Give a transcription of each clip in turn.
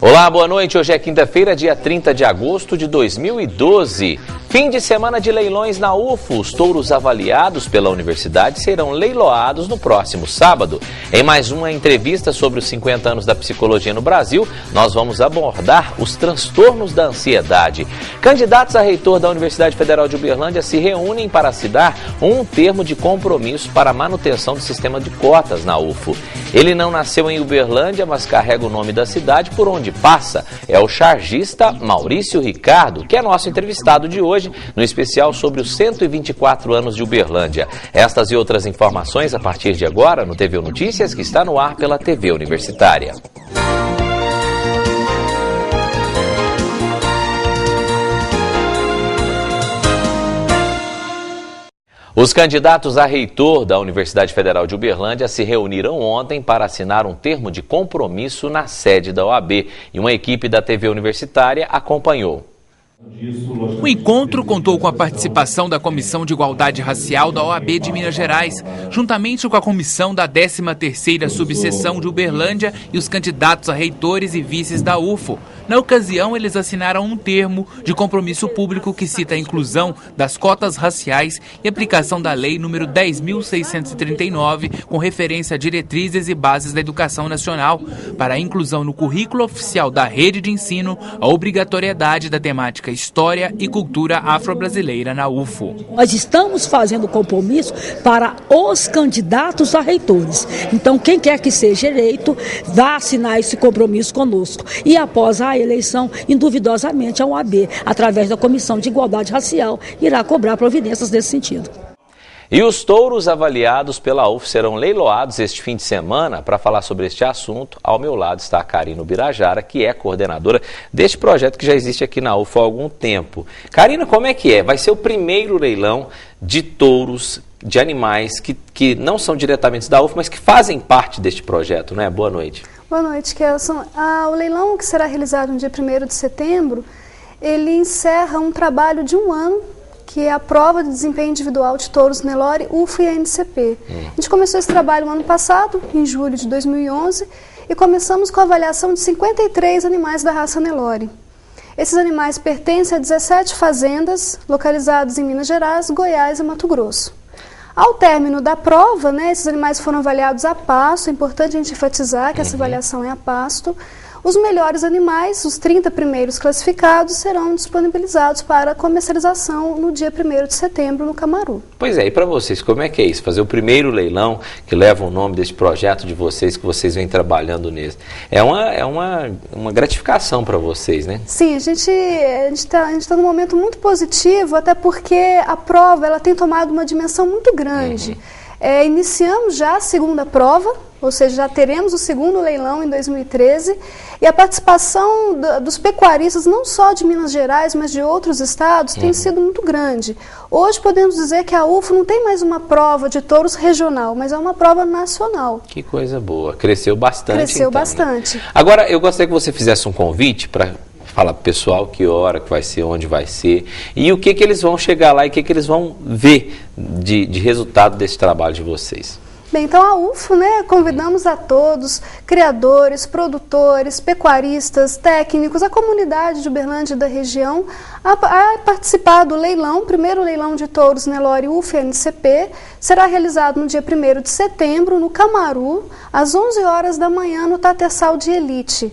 Olá, boa noite. Hoje é quinta-feira, dia 30 de agosto de 2012. Fim de semana de leilões na UFO. Os touros avaliados pela universidade serão leiloados no próximo sábado. Em mais uma entrevista sobre os 50 anos da psicologia no Brasil, nós vamos abordar os transtornos da ansiedade. Candidatos a reitor da Universidade Federal de Uberlândia se reúnem para assinar um termo de compromisso para a manutenção do sistema de cotas na UFO. Ele não nasceu em Uberlândia, mas carrega o nome da cidade por onde passa. É o chargista Maurício Ricardo, que é nosso entrevistado de hoje, no especial sobre os 124 anos de Uberlândia. Estas e outras informações a partir de agora no TV Notícias, que está no ar pela TV Universitária. Os candidatos a reitor da Universidade Federal de Uberlândia se reuniram ontem para assinar um termo de compromisso na sede da OAB e uma equipe da TV Universitária acompanhou. O encontro contou com a participação da Comissão de Igualdade Racial da OAB de Minas Gerais, juntamente com a comissão da 13ª Subseção de Uberlândia e os candidatos a reitores e vices da UFO. Na ocasião, eles assinaram um termo de compromisso público que cita a inclusão das cotas raciais e aplicação da Lei número 10.639, com referência a diretrizes e bases da educação nacional, para a inclusão no currículo oficial da rede de ensino, a obrigatoriedade da temática História e Cultura Afro-Brasileira na UFO. Nós estamos fazendo compromisso para os candidatos a reitores. Então, quem quer que seja eleito, vai assinar esse compromisso conosco. E após a eleição, induvidosamente, a OAB, através da Comissão de Igualdade Racial, irá cobrar providências nesse sentido. E os touros avaliados pela UFO serão leiloados este fim de semana. Para falar sobre este assunto, ao meu lado está a Karina Ubirajara, que é coordenadora deste projeto que já existe aqui na UFO há algum tempo. Karina, como é que é? Vai ser o primeiro leilão de touros, de animais que não são diretamente da UFO, mas que fazem parte deste projeto, né? Boa noite. Boa noite, Kelson. O leilão que será realizado no dia 1º de setembro, ele encerra um trabalho de um ano, que é a prova de desempenho individual de touros Nelore, UFO e ANCP. A gente começou esse trabalho no ano passado, em julho de 2011, e começamos com a avaliação de 53 animais da raça Nelore. Esses animais pertencem a 17 fazendas localizadas em Minas Gerais, Goiás e Mato Grosso. Ao término da prova, esses animais foram avaliados a pasto. É importante a gente enfatizar que essa avaliação é a pasto. Os melhores animais, os 30 primeiros classificados, serão disponibilizados para comercialização no dia 1º de setembro no Camaru. Pois é, e para vocês, como é que é isso? Fazer o primeiro leilão que leva o nome desse projeto de vocês, que vocês vêm trabalhando nesse. É uma gratificação para vocês, né? Sim, a gente está num momento muito positivo, até porque a prova ela tem tomado uma dimensão muito grande. Iniciamos já a segunda prova, ou seja, já teremos o segundo leilão em 2013, e a participação dos pecuaristas, não só de Minas Gerais, mas de outros estados, tem sido muito grande. Hoje podemos dizer que a UFO não tem mais uma prova de touros regional, mas é uma prova nacional. Que coisa boa, cresceu bastante. Cresceu então, bastante. Né? Agora, eu gostaria que você fizesse um convite para falar para o pessoal que hora que vai ser, onde vai ser, e o que eles vão chegar lá e o que eles vão ver de resultado desse trabalho de vocês. Bem, então a UFO, convidamos a todos, criadores, produtores, pecuaristas, técnicos, a comunidade de Uberlândia e da região, a participar do leilão. O primeiro leilão de touros Nelore UFO e ANCP será realizado no dia 1º de setembro, no Camaru, às 11 horas da manhã, no Tatersal de Elite.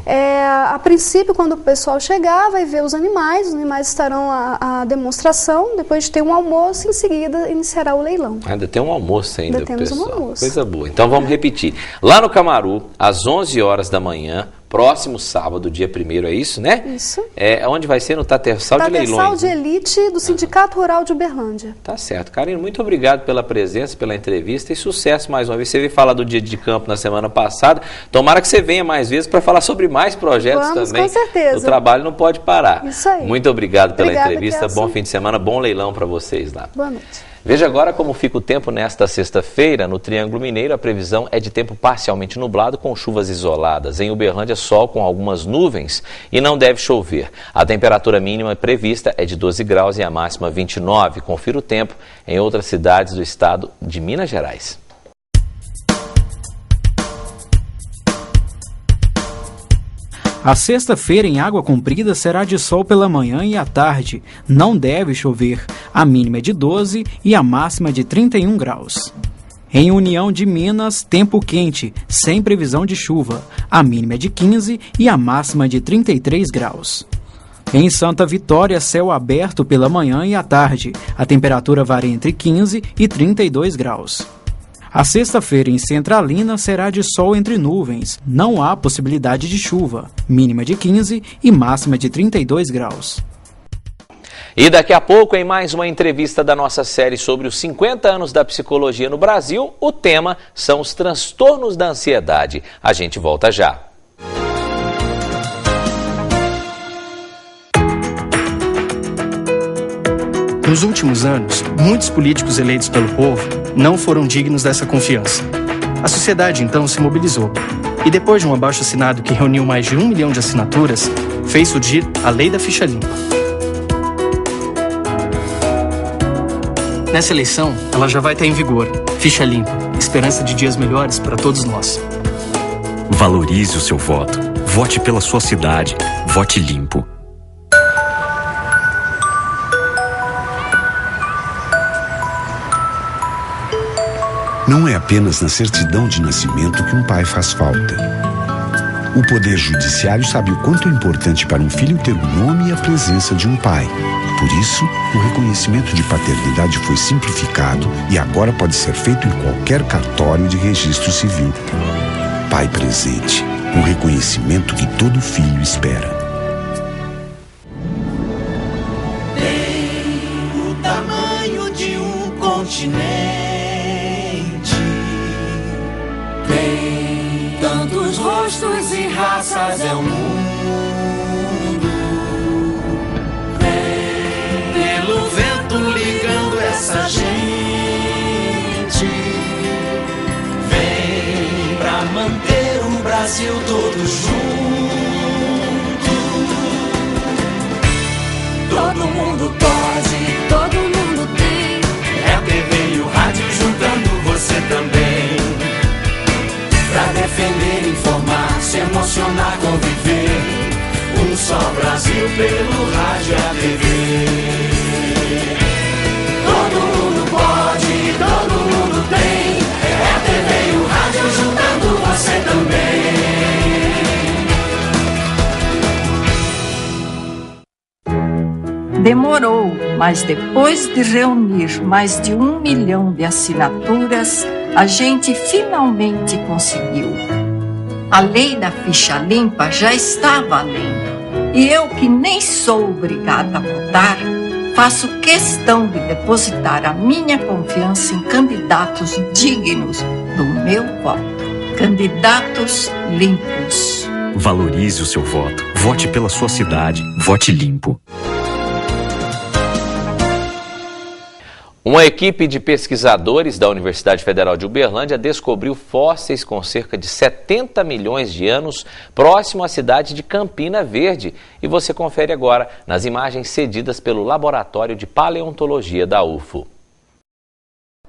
A princípio, quando o pessoal chegar, vai ver os animais estarão à demonstração, depois de ter um almoço, em seguida iniciará o leilão. Ainda tem um almoço ainda, ainda temos pessoal. Um almoço. Coisa boa. Então vamos repetir. Lá no Camaru, às 11 horas da manhã, próximo sábado, dia 1º, é isso, né? Isso. Onde vai ser? No Tatersal de Leilões. Tatersal de Elite do Sindicato Rural de Uberlândia. Tá certo. Karina, muito obrigado pela presença, pela entrevista e sucesso mais uma vez. Você veio falar do dia de campo na semana passada. Tomara que você venha mais vezes para falar sobre mais projetos. Vamos, também. Com certeza. O trabalho não pode parar. Isso aí. Muito obrigado pela Obrigada, entrevista. Kelson. Bom fim de semana, bom leilão para vocês lá. Boa noite. Veja agora como fica o tempo nesta sexta-feira. No Triângulo Mineiro, a previsão é de tempo parcialmente nublado com chuvas isoladas. Em Uberlândia, sol com algumas nuvens e não deve chover. A temperatura mínima prevista é de 12 graus e a máxima 29. Confira o tempo em outras cidades do estado de Minas Gerais. A sexta-feira em Água Comprida será de sol pela manhã e à tarde. Não deve chover. A mínima é de 12 e a máxima de 31 graus. Em União de Minas, tempo quente, sem previsão de chuva. A mínima é de 15 e a máxima de 33 graus. Em Santa Vitória, céu aberto pela manhã e à tarde. A temperatura varia entre 15 e 32 graus. A sexta-feira em Centralina será de sol entre nuvens. Não há possibilidade de chuva. Mínima de 15 e máxima de 32 graus. E daqui a pouco, em mais uma entrevista da nossa série sobre os 50 anos da psicologia no Brasil, o tema são os transtornos da ansiedade. A gente volta já. Nos últimos anos, muitos políticos eleitos pelo povo não foram dignos dessa confiança. A sociedade, então, se mobilizou. E depois de um abaixo-assinado que reuniu mais de 1 milhão de assinaturas, fez surgir a Lei da Ficha Limpa. Nessa eleição, ela já vai estar em vigor. Ficha Limpa, esperança de dias melhores para todos nós. Valorize o seu voto. Vote pela sua cidade. Vote limpo. Não é apenas na certidão de nascimento que um pai faz falta. O Poder Judiciário sabe o quanto é importante para um filho ter o nome e a presença de um pai. Por isso, o reconhecimento de paternidade foi simplificado e agora pode ser feito em qualquer cartório de registro civil. Pai presente, um reconhecimento que todo filho espera. Tem o tamanho de um continente. Tem tantos rostos e raças, é o mundo. Vem pelo vento ligando essa gente. Vem pra manter um Brasil todo junto. Todo mundo pode, todo mundo tem. É a TV e o rádio juntando você também. Pra defender, informar, se emocionar, conviver. Um só Brasil pelo rádio e a TV. Todo mundo pode, todo mundo tem. É a TV e o rádio juntando você também. Demorou, mas depois de reunir mais de 1 milhão de assinaturas, a gente finalmente conseguiu. A lei da ficha limpa já está valendo. E eu, que nem sou obrigada a votar, faço questão de depositar a minha confiança em candidatos dignos do meu voto. Candidatos limpos. Valorize o seu voto. Vote pela sua cidade. Vote limpo. Uma equipe de pesquisadores da Universidade Federal de Uberlândia descobriu fósseis com cerca de 70 milhões de anos próximo à cidade de Campina Verde. E você confere agora nas imagens cedidas pelo Laboratório de Paleontologia da UFO.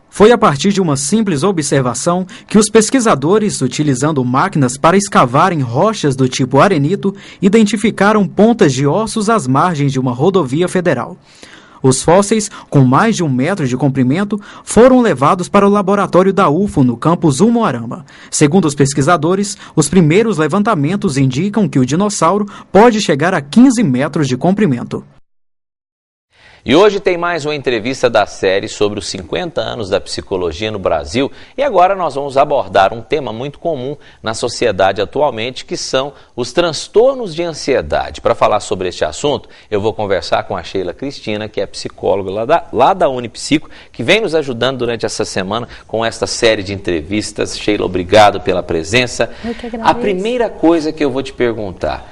Foi a partir de uma simples observação que os pesquisadores, utilizando máquinas para escavarem rochas do tipo arenito, identificaram pontas de ossos às margens de uma rodovia federal. Os fósseis, com mais de 1 metro de comprimento, foram levados para o laboratório da UFO no campus Umuarama. Segundo os pesquisadores, os primeiros levantamentos indicam que o dinossauro pode chegar a 15 metros de comprimento. E hoje tem mais uma entrevista da série sobre os 50 anos da psicologia no Brasil. E agora nós vamos abordar um tema muito comum na sociedade atualmente, que são os transtornos de ansiedade. Para falar sobre este assunto, eu vou conversar com a Sheila Cristina, que é psicóloga lá da Unipsico, que vem nos ajudando durante essa semana com esta série de entrevistas. Sheila, obrigado pela presença. Eu que agradeço. A primeira coisa que eu vou te perguntar: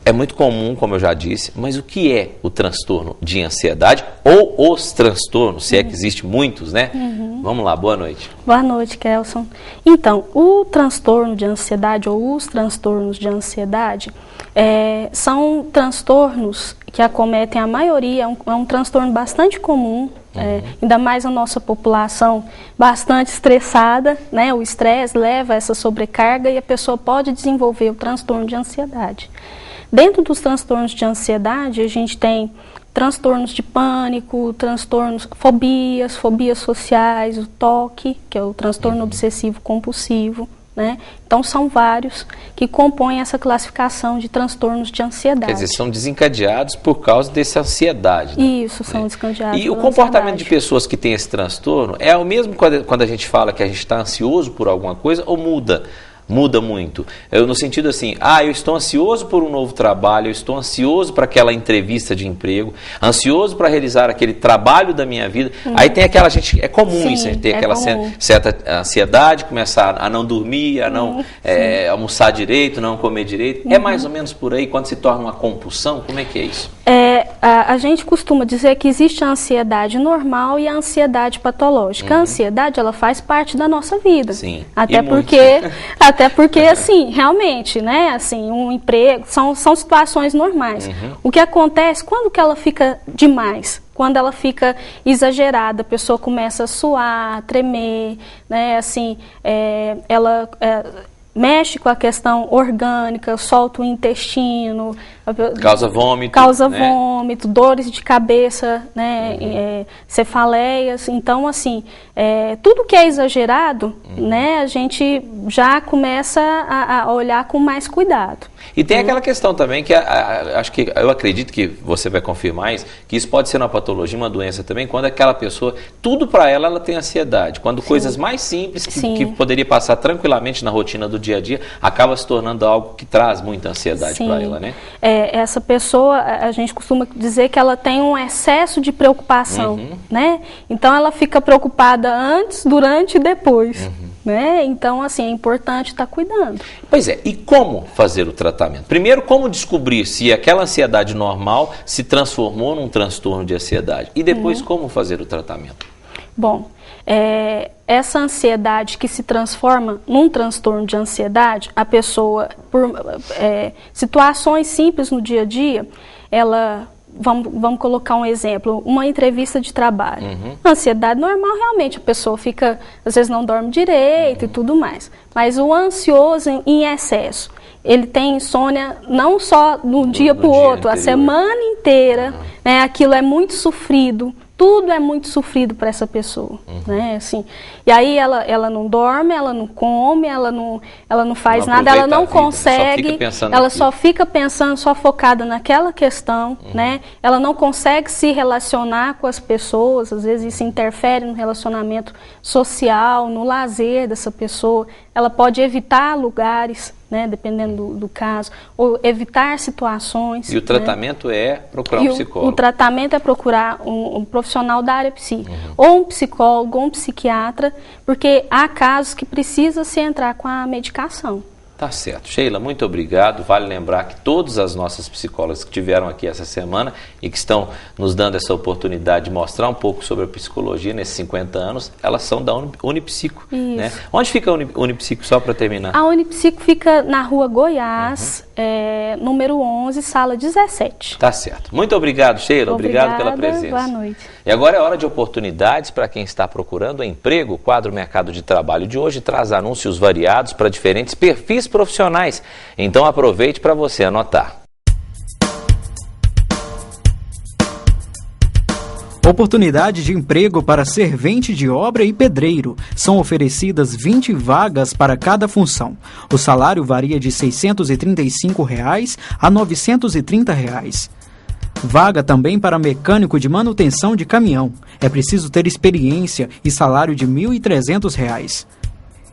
é muito comum, como eu já disse, mas o que é o transtorno de ansiedade ou os transtornos, se é que existe muitos, né? Vamos lá, boa noite. Boa noite, Kelson. Então, o transtorno de ansiedade ou os transtornos de ansiedade são transtornos que acometem a maioria, é um transtorno bastante comum, ainda mais a nossa população bastante estressada, né? O estresse leva a essa sobrecarga e a pessoa pode desenvolver o transtorno de ansiedade. Dentro dos transtornos de ansiedade, a gente tem transtornos de pânico, fobias sociais, o TOC, que é o transtorno obsessivo compulsivo, né? Então são vários que compõem essa classificação de transtornos de ansiedade. Quer dizer, são desencadeados por causa dessa ansiedade, né? Isso, são desencadeados. E o comportamento de pessoas que têm esse transtorno é o mesmo quando a gente fala que a gente está ansioso por alguma coisa ou muda? Muda muito. No sentido assim, eu estou ansioso por um novo trabalho, eu estou ansioso para aquela entrevista de emprego, ansioso para realizar aquele trabalho da minha vida. Aí tem aquela gente, é comum Sim, isso, a gente tem aquela certa ansiedade, começar a não dormir, a não almoçar direito, não comer direito. É mais ou menos por aí, quando se torna uma compulsão, como é que é isso? A gente costuma dizer que existe a ansiedade normal e a ansiedade patológica. A ansiedade, ela faz parte da nossa vida. Sim. Até porque, assim, realmente, né, assim, um emprego, são situações normais. O que acontece quando que ela fica demais? Quando ela fica exagerada, a pessoa começa a suar, a tremer, né, assim, ela mexe com a questão orgânica, solta o intestino, causa vômito, vômito, dores de cabeça, né, cefaleias. Então, assim, tudo que é exagerado, né, a gente já começa a olhar com mais cuidado. E tem aquela questão também que eu acredito que você vai confirmar isso, que isso pode ser uma patologia, uma doença também, quando aquela pessoa, tudo para ela tem ansiedade. Quando coisas mais simples que poderia passar tranquilamente na rotina do dia a dia, acaba se tornando algo que traz muita ansiedade para ela, né? Essa pessoa, a gente costuma dizer que ela tem um excesso de preocupação, né? Então ela fica preocupada antes, durante e depois. Né? Então, assim, é importante estar cuidando. Pois é, e como fazer o tratamento? Primeiro, como descobrir se aquela ansiedade normal se transformou num transtorno de ansiedade? E depois, como fazer o tratamento? Bom, essa ansiedade que se transforma num transtorno de ansiedade, a pessoa, por situações simples no dia a dia, ela... Vamos colocar um exemplo, uma entrevista de trabalho. Ansiedade normal, realmente, a pessoa fica, às vezes não dorme direito e tudo mais. Mas o ansioso em excesso, ele tem insônia não só de um dia para o outro, a semana inteira, né? Aquilo é muito sofrido. Tudo é muito sofrido para essa pessoa, né? Assim, e aí ela não dorme, ela não come, ela não faz nada, ela não consegue, ela só fica pensando, só focada naquela questão, né? Ela não consegue se relacionar com as pessoas, às vezes isso interfere no relacionamento social, no lazer dessa pessoa. Ela pode evitar lugares, né, dependendo do caso, ou evitar situações. E o tratamento é procurar um psicólogo? O tratamento é procurar um profissional da área psíquica, ou um psicólogo, ou um psiquiatra, porque há casos que precisa se entrar com a medicação. Tá certo. Sheila, muito obrigado. Vale lembrar que todas as nossas psicólogas que estiveram aqui essa semana e que estão nos dando essa oportunidade de mostrar um pouco sobre a psicologia nesses 50 anos, elas são da Unipsico. Né? Onde fica a Unipsico, só para terminar? A Unipsico fica na Rua Goiás, número 11, sala 17. Tá certo. Muito obrigado, Sheila. Obrigado pela presença. Boa noite. E agora é hora de oportunidades para quem está procurando emprego. O quadro Mercado de Trabalho de hoje traz anúncios variados para diferentes perfis profissionais. Então aproveite para você anotar. Oportunidade de emprego para servente de obra e pedreiro. São oferecidas 20 vagas para cada função. O salário varia de R$ 635 a R$ 930. Vaga também para mecânico de manutenção de caminhão. É preciso ter experiência e salário de R$ 1.300.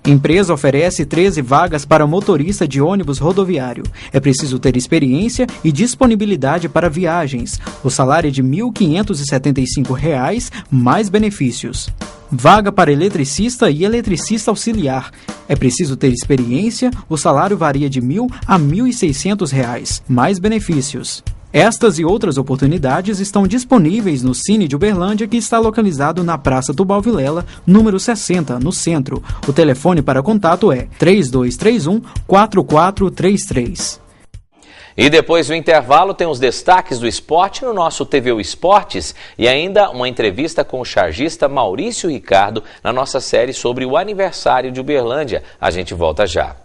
Empresa oferece 13 vagas para motorista de ônibus rodoviário. É preciso ter experiência e disponibilidade para viagens. O salário é de R$ 1.575, mais benefícios. Vaga para eletricista e eletricista auxiliar. É preciso ter experiência, o salário varia de R$ 1.000 a R$ 1.600, mais benefícios. Estas e outras oportunidades estão disponíveis no Cine de Uberlândia, que está localizado na Praça Tubal Vilela, número 60, no centro. O telefone para contato é 3231-4433. E depois do intervalo tem os destaques do esporte no nosso TVU Esportes e ainda uma entrevista com o chargista Maurício Ricardo na nossa série sobre o aniversário de Uberlândia. A gente volta já.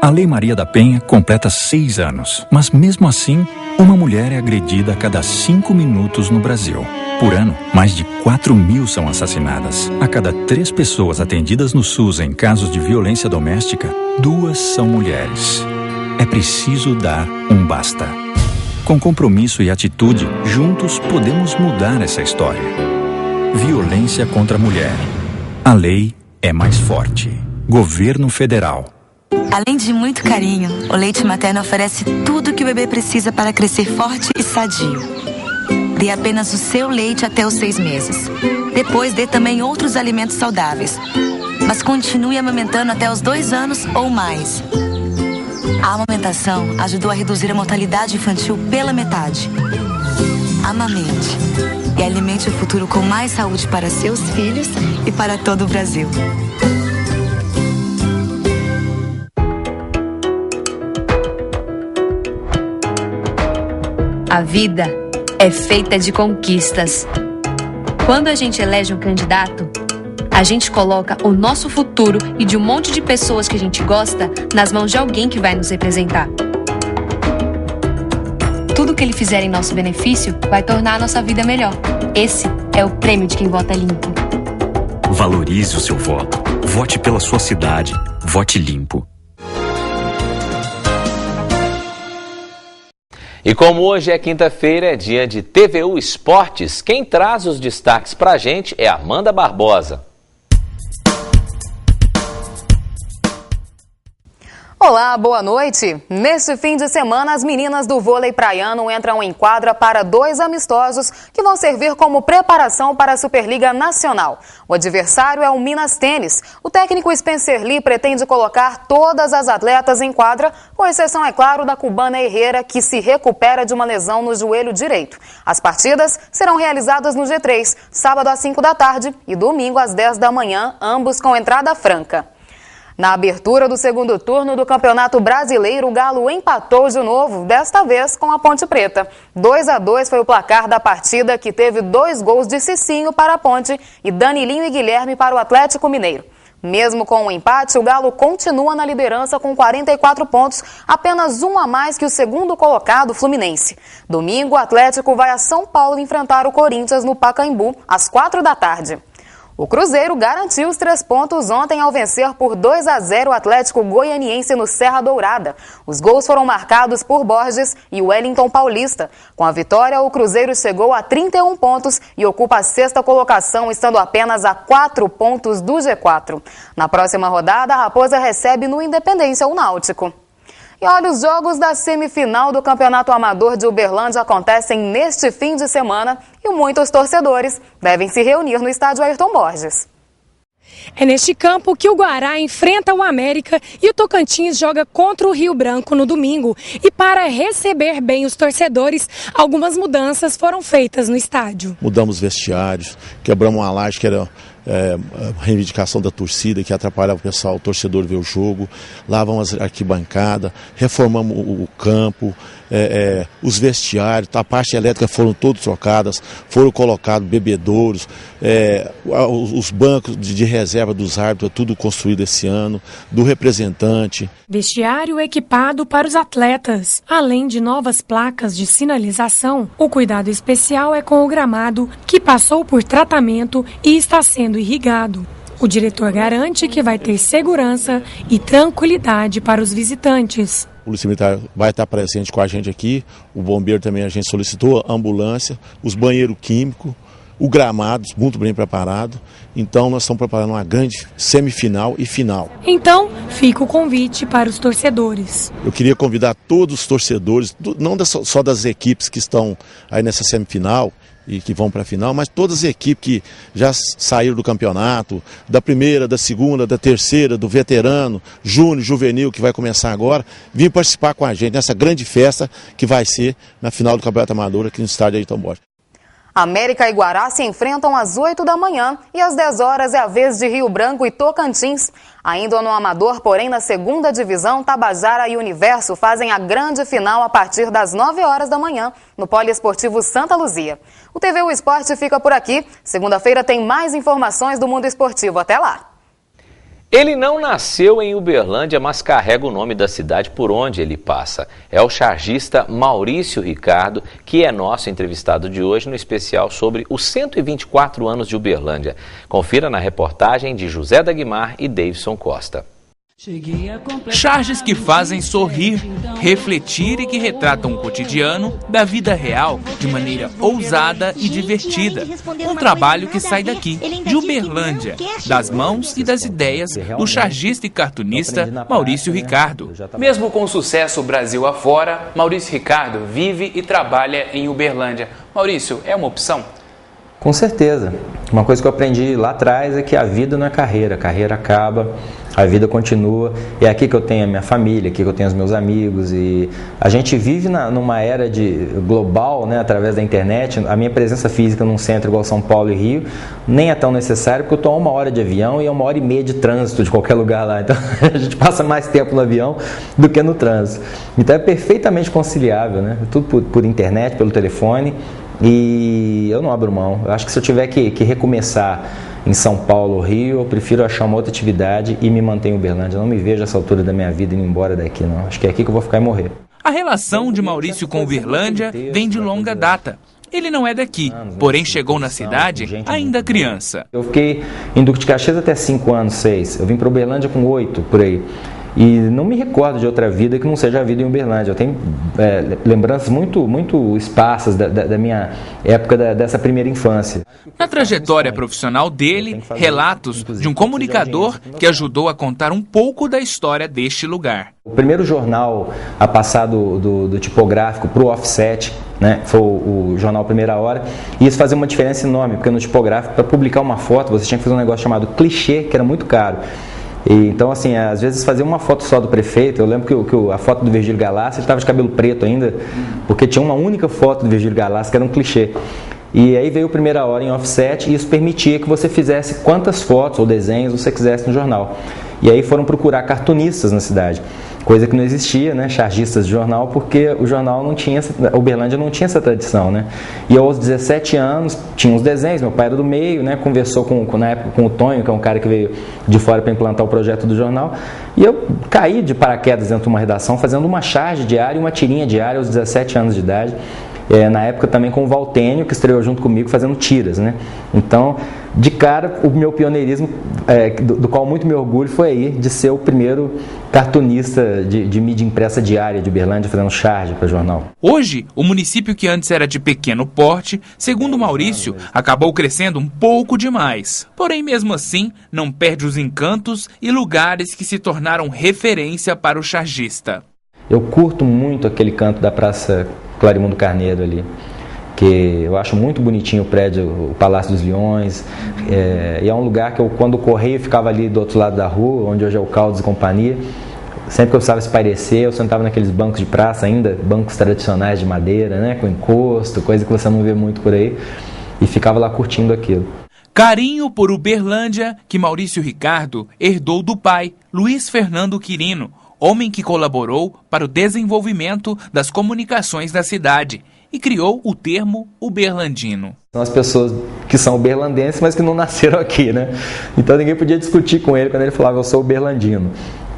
A Lei Maria da Penha completa 6 anos, mas mesmo assim, uma mulher é agredida a cada 5 minutos no Brasil. Por ano, mais de 4.000 são assassinadas. A cada 3 pessoas atendidas no SUS em casos de violência doméstica, 2 são mulheres. É preciso dar um basta. Com compromisso e atitude, juntos podemos mudar essa história. Violência contra a mulher. A lei é mais forte. Governo Federal. Além de muito carinho, o leite materno oferece tudo o que o bebê precisa para crescer forte e sadio. Dê apenas o seu leite até os 6 meses. Depois dê também outros alimentos saudáveis. Mas continue amamentando até os 2 anos ou mais. A amamentação ajudou a reduzir a mortalidade infantil pela metade. Amamente e alimente o futuro com mais saúde para seus filhos e para todo o Brasil. A vida é feita de conquistas. Quando a gente elege um candidato, a gente coloca o nosso futuro e de um monte de pessoas que a gente gosta nas mãos de alguém que vai nos representar. Tudo que ele fizer em nosso benefício vai tornar a nossa vida melhor. Esse é o prêmio de quem vota limpo. Valorize o seu voto. Vote pela sua cidade. Vote limpo. E como hoje é quinta-feira, é dia de TVU Esportes, quem traz os destaques pra gente é Amanda Barbosa. Olá, boa noite. Neste fim de semana, as meninas do vôlei praiano entram em quadra para 2 amistosos que vão servir como preparação para a Superliga Nacional. O adversário é o Minas Tênis. O técnico Spencer Lee pretende colocar todas as atletas em quadra, com exceção, é claro, da cubana Herrera, que se recupera de uma lesão no joelho direito. As partidas serão realizadas no G3, sábado às 5 da tarde e domingo às 10 da manhã, ambos com entrada franca. Na abertura do segundo turno do Campeonato Brasileiro, o Galo empatou de novo, desta vez com a Ponte Preta. 2-2 foi o placar da partida, que teve 2 gols de Cicinho para a Ponte e Danilinho e Guilherme para o Atlético Mineiro. Mesmo com o empate, o Galo continua na liderança com 44 pontos, apenas 1 a mais que o segundo colocado, Fluminense. Domingo, o Atlético vai a São Paulo enfrentar o Corinthians no Pacaembu, às 4 da tarde. O Cruzeiro garantiu os 3 pontos ontem ao vencer por 2-0 o Atlético Goianiense no Serra Dourada. Os gols foram marcados por Borges e Wellington Paulista. Com a vitória, o Cruzeiro chegou a 31 pontos e ocupa a 6ª colocação, estando apenas a 4 pontos do G4. Na próxima rodada, a Raposa recebe no Independência o Náutico. E olha, os jogos da semifinal do Campeonato Amador de Uberlândia acontecem neste fim de semana e muitos torcedores devem se reunir no estádio Ayrton Borges. É neste campo que o Guará enfrenta o América e o Tocantins joga contra o Rio Branco no domingo. E para receber bem os torcedores, algumas mudanças foram feitas no estádio. Mudamos vestiários, quebramos uma laje que era reivindicação da torcida, que atrapalhava o pessoal, o torcedor ver o jogo, lavamos as arquibancadas, reformamos o campo, os vestiários, a parte elétrica foram todas trocadas, foram colocados bebedouros, os bancos de reserva dos árbitros, tudo construído esse ano, do representante. Vestiário equipado para os atletas, além de novas placas de sinalização. O cuidado especial é com o gramado, que passou por tratamento e está sendo irrigado. O diretor garante que vai ter segurança e tranquilidade para os visitantes. O Polícia Militar vai estar presente com a gente aqui, o bombeiro também a gente solicitou, a ambulância, os banheiros químicos, o gramado muito bem preparado. Então nós estamos preparando uma grande semifinal e final. Então fica o convite para os torcedores. Eu queria convidar todos os torcedores, não só das equipes que estão aí nessa semifinal e que vão para a final, mas todas as equipes que já saíram do campeonato, da primeira, da segunda, da terceira, do veterano, júnior, juvenil, que vai começar agora, vir participar com a gente nessa grande festa que vai ser na final do Campeonato Amador aqui no estádio Ayrton Borges. América e Guará se enfrentam às 8 da manhã e às 10 horas é a vez de Rio Branco e Tocantins. Ainda no Amador, porém na segunda divisão, Tabajara e Universo fazem a grande final a partir das 9 horas da manhã no Poliesportivo Santa Luzia. O TV O Esporte fica por aqui. Segunda-feira tem mais informações do mundo esportivo. Até lá! Ele não nasceu em Uberlândia, mas carrega o nome da cidade por onde ele passa. É o chargista Maurício Ricardo, que é nosso entrevistado de hoje no especial sobre os 124 anos de Uberlândia. Confira na reportagem de José Dagmar e Davidson Costa. Charges que fazem sorrir, refletir e que retratam o cotidiano da vida real de maneira ousada e divertida. Um trabalho que sai daqui, de Uberlândia, das mãos e das ideias do chargista e cartunista Maurício Ricardo. Mesmo com sucesso Brasil afora, Maurício Ricardo vive e trabalha em Uberlândia. Maurício, é uma opção? Com certeza. Uma coisa que eu aprendi lá atrás é que a vida não é carreira, a carreira acaba, a vida continua. É aqui que eu tenho a minha família, aqui que eu tenho os meus amigos. E a gente vive numa era global, né, através da internet. A minha presença física num centro igual São Paulo e Rio nem é tão necessário, porque eu estou a 1 hora de avião e a 1h30 de trânsito de qualquer lugar lá. Então a gente passa mais tempo no avião do que no trânsito. Então é perfeitamente conciliável, né? Tudo por internet, pelo telefone. E eu não abro mão. Eu acho que se eu tiver que recomeçar em São Paulo ou Rio, eu prefiro achar uma outra atividade e me manter em Uberlândia. Eu não me vejo a essa altura da minha vida indo embora daqui, não. Acho que é aqui que eu vou ficar e morrer. A relação de Maurício com Uberlândia vem de longa data. Ele não é daqui, porém chegou na cidade ainda criança. Eu fiquei em Duque de Caxias até 5 anos, 6. Eu vim para Uberlândia com 8, por aí. E não me recordo de outra vida que não seja a vida em Uberlândia. Eu tenho lembranças muito esparsas da minha época, dessa primeira infância. Na trajetória profissional dele, relatos de um comunicador que ajudou a contar um pouco da história deste lugar. O primeiro jornal a passar do tipográfico para o offset, né, foi o jornal Primeira Hora, e isso fazia uma diferença enorme, porque no tipográfico, para publicar uma foto, você tinha que fazer um negócio chamado clichê, que era muito caro. E, então, assim, às vezes fazia uma foto só do prefeito. Eu lembro que a foto do Virgílio Galassi, ele estava de cabelo preto ainda, porque tinha uma única foto do Virgílio Galassi, que era um clichê. E aí veio a Primeira Hora em offset, e isso permitia que você fizesse quantas fotos ou desenhos você quisesse no jornal. E aí foram procurar cartunistas na cidade, coisa que não existia, né, chargistas de jornal, porque o jornal não tinha, a Uberlândia não tinha essa tradição, né. E eu, aos 17 anos, tinha uns desenhos, meu pai era do meio, né, conversou na época com o Tonho, que é um cara que veio de fora para implantar o projeto do jornal, e eu caí de paraquedas dentro de uma redação, fazendo uma charge diária e uma tirinha diária aos 17 anos de idade. Na época também com o Valtênio, que estreou junto comigo fazendo tiras, né? Então, de cara, o meu pioneirismo, do qual muito me orgulho, foi aí de ser o primeiro cartunista de mídia impressa diária de Uberlândia, fazendo charge para jornal. Hoje, o município que antes era de pequeno porte, segundo Maurício, acabou crescendo um pouco demais. Porém, mesmo assim, não perde os encantos e lugares que se tornaram referência para o chargista. Eu curto muito aquele canto da Praça Clarimundo Carneiro ali, que eu acho muito bonitinho o prédio, o Palácio dos Leões, e é um lugar que eu, quando o Correio ficava ali do outro lado da rua, onde hoje é o Caldas e Companhia, sempre que eu precisava espairecer, eu sentava naqueles bancos de praça ainda, bancos tradicionais de madeira, né, com encosto, coisa que você não vê muito por aí, e ficava lá curtindo aquilo. Carinho por Uberlândia que Maurício Ricardo herdou do pai, Luiz Fernando Quirino, homem que colaborou para o desenvolvimento das comunicações da cidade e criou o termo uberlandino. São as pessoas que são uberlandenses, mas que não nasceram aqui, né? Então ninguém podia discutir com ele quando ele falava eu sou uberlandino.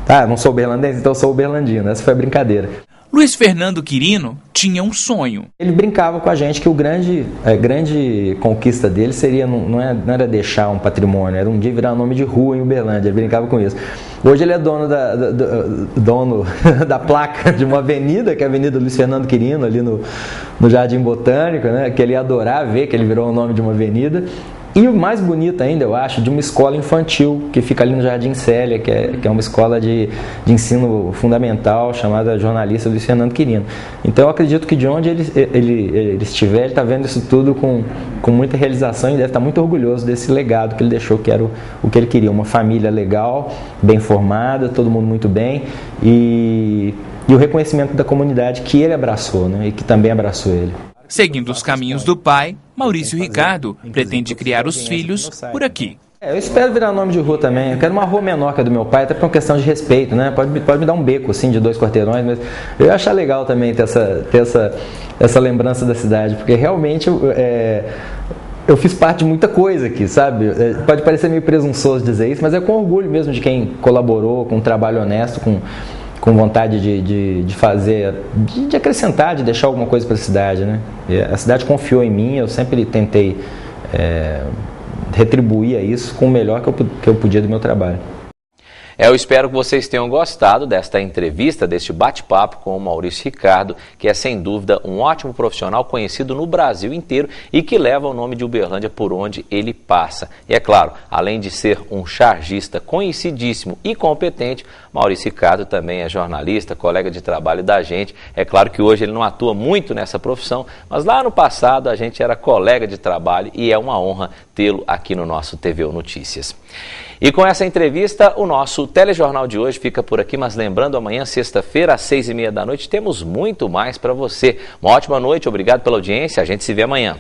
Tá, não sou uberlandense, então eu sou uberlandino. Essa foi a brincadeira. Luiz Fernando Quirino tinha um sonho. Ele brincava com a gente que a grande conquista dele seria, não era deixar um patrimônio, era um dia virar nome de rua em Uberlândia, ele brincava com isso. Hoje ele é dono da placa de uma avenida, que é a Avenida Luiz Fernando Quirino, ali no Jardim Botânico, né, que ele ia adorar ver que ele virou o nome de uma avenida. E o mais bonito ainda, eu acho, de uma escola infantil, que fica ali no Jardim Célia, que é uma escola de ensino fundamental, chamada Jornalista Luiz Fernando Quirino. Então eu acredito que de onde ele estiver, ele está vendo isso tudo com muita realização e deve estar muito orgulhoso desse legado que ele deixou, que era o que ele queria, uma família legal, bem formada, todo mundo muito bem, e o reconhecimento da comunidade que ele abraçou, né, e que também abraçou ele. Seguindo os caminhos do pai, Maurício Ricardo pretende criar os filhos por aqui. Eu espero virar nome de rua também. Eu quero uma rua menor que a do meu pai, até por uma questão de respeito, né? Pode me dar um beco assim de 2 quarteirões, mas eu ia achar legal também ter essa lembrança da cidade, porque realmente eu fiz parte de muita coisa aqui, sabe? Pode parecer meio presunçoso dizer isso, mas é com orgulho mesmo de quem colaborou, com um trabalho honesto, com vontade de fazer, de acrescentar, de deixar alguma coisa para a cidade, né? E a cidade confiou em mim, eu sempre tentei retribuir a isso com o melhor que eu podia do meu trabalho. Eu espero que vocês tenham gostado desta entrevista, deste bate-papo com o Maurício Ricardo, que é sem dúvida um ótimo profissional conhecido no Brasil inteiro e que leva o nome de Uberlândia por onde ele passa. E é claro, além de ser um chargista conhecidíssimo e competente, Maurício Ricardo também é jornalista, colega de trabalho da gente. É claro que hoje ele não atua muito nessa profissão, mas lá no passado a gente era colega de trabalho e é uma honra tê-lo aqui no nosso TVU Notícias. E com essa entrevista, o nosso telejornal de hoje fica por aqui, mas lembrando, amanhã, sexta-feira, às 6h30 da noite, temos muito mais para você. Uma ótima noite, obrigado pela audiência, a gente se vê amanhã.